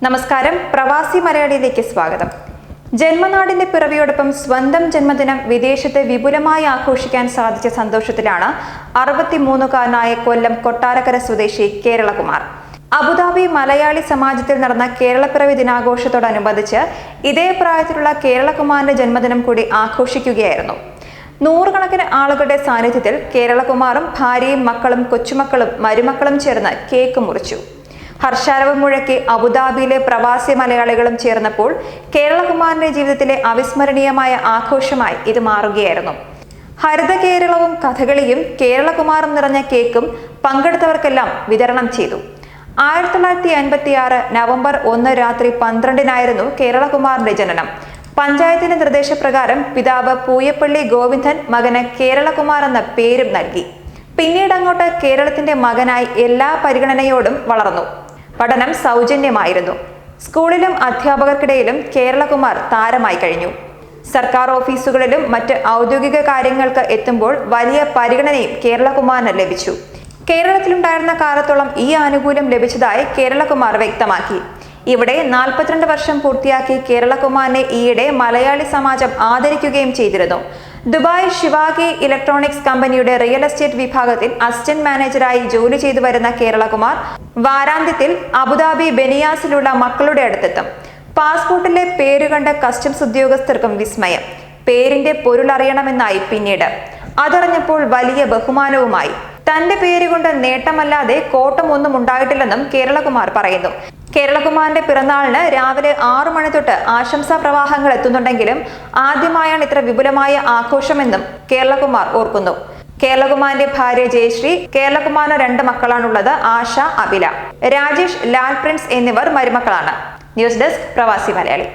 നമസ്കാരം, പ്രവാസി മലയാളിയിലേക്ക് സ്വാഗതം. ജന്മനാടിന്റെ പിറവിയോടൊപ്പം സ്വന്തം ജന്മദിനം വിദേശത്ത് വിപുലമായി ആഘോഷിക്കാൻ സാധിച്ച സന്തോഷത്തിലാണ് 63-കാരനായ കൊല്ലം കൊട്ടാരക്കര സ്വദേശി കേരളകുമാർ. അബുദാബി മലയാളി സമാജത്തിൽ നടന്ന കേരളപ്പിറവി ദിനാഘോഷത്തോടനുബന്ധിച്ച് ഇതേ പ്രായത്തിലുള്ള കേരളകുമാറിന്റെ ജന്മദിനം കൂടി ആഘോഷിക്കുകയായിരുന്നു. നൂറുകണക്കിന് ആളുകളുടെ സാന്നിധ്യത്തിൽ കേരളകുമാറും ഭാര്യയും മക്കളും കൊച്ചുമക്കളും മരുമക്കളും ചേർന്ന് കേക്ക് മുറിച്ചു. ഹർഷാരവം മുഴക്കി അബുദാബിയിലെ പ്രവാസി മലയാളികളും ചേർന്നപ്പോൾ കേരളകുമാറിന്റെ ജീവിതത്തിലെ അവിസ്മരണീയമായ ആഘോഷമായി ഇത് മാറുകയായിരുന്നു. ഹരിത കേരളവും കഥകളിയും കേരളകുമാറും നിറഞ്ഞ കേക്കും പങ്കെടുത്തവർക്കെല്ലാം വിതരണം ചെയ്തു. 1956 നവംബർ 1 രാത്രി 12-നായിരുന്നു കേരളകുമാറിന്റെ ജനനം. പഞ്ചായത്തിന്റെ നിർദ്ദേശപ്രകാരം പിതാവ് പൂയപ്പള്ളി ഗോവിന്ദൻ മകന് കേരളകുമാർ എന്ന പേരും നൽകി. പിന്നീട് അങ്ങോട്ട് കേരളത്തിന്റെ മകനായി എല്ലാ പരിഗണനയോടും വളർന്നു. പഠനം സൗജന്യമായിരുന്നു. സ്കൂളിലും അധ്യാപകർക്കിടയിലും കേരളകുമാർ താരമായി കഴിഞ്ഞു. സർക്കാർ ഓഫീസുകളിലും മറ്റ് ഔദ്യോഗിക കാര്യങ്ങൾക്ക് എത്തുമ്പോൾ വലിയ പരിഗണനയും കേരളകുമാറിന് ലഭിച്ചു. കേരളത്തിലുണ്ടായിരുന്ന കാലത്തോളം ഈ ആനുകൂല്യം ലഭിച്ചതായി കേരളകുമാർ വ്യക്തമാക്കി. ഇവിടെ 42 വർഷം പൂർത്തിയാക്കി കേരളകുമാറിനെ ഈയിടെ മലയാളി സമാജം ആദരിക്കുകയും ചെയ്തിരുന്നു. ദുബായ് ഷിവാഗി ഇലക്ട്രോണിക്സ് കമ്പനിയുടെ റിയൽ എസ്റ്റേറ്റ് വിഭാഗത്തിൽ അസിസ്റ്റന്റ് മാനേജറായി ജോലി ചെയ്തു വരുന്ന കേരളകുമാർ വാരാന്ത്യത്തിൽ അബുദാബി ബെനിയാസിലുള്ള മക്കളുടെ അടുത്തെത്തും. പാസ്പോർട്ടിലെ പേരുകണ്ട കസ്റ്റംസ് ഉദ്യോഗസ്ഥർക്കും വിസ്മയം. പേരിന്റെ പൊരുളറിയണമെന്നായി പിന്നീട്. അതറിഞ്ഞപ്പോൾ വലിയ ബഹുമാനവുമായി. തന്റെ പേരുകൊണ്ട് നേട്ടമല്ലാതെ കോട്ടമൊന്നും ഉണ്ടായിട്ടില്ലെന്നും കേരളകുമാർ പറയുന്നു. കേരളകുമാറിന്റെ പിറന്നാളിന് രാവിലെ 6 മണി തൊട്ട് ആശംസാ പ്രവാഹങ്ങൾ എത്തുന്നുണ്ടെങ്കിലും ആദ്യമായാണ് ഇത്ര വിപുലമായ ആഘോഷമെന്നും കേരളകുമാർ ഓർക്കുന്നു. കേരളകുമാറിന്റെ ഭാര്യ ജയശ്രീ, കേരളകുമാറിന് 2 മക്കളാണുള്ളത്. ആശ, അഭില. രാജേഷ്, ലാൽ പ്രിൻസ് എന്നിവർ മരുമക്കളാണ്. ന്യൂസ് ഡെസ്ക്, പ്രവാസി മലയാളി.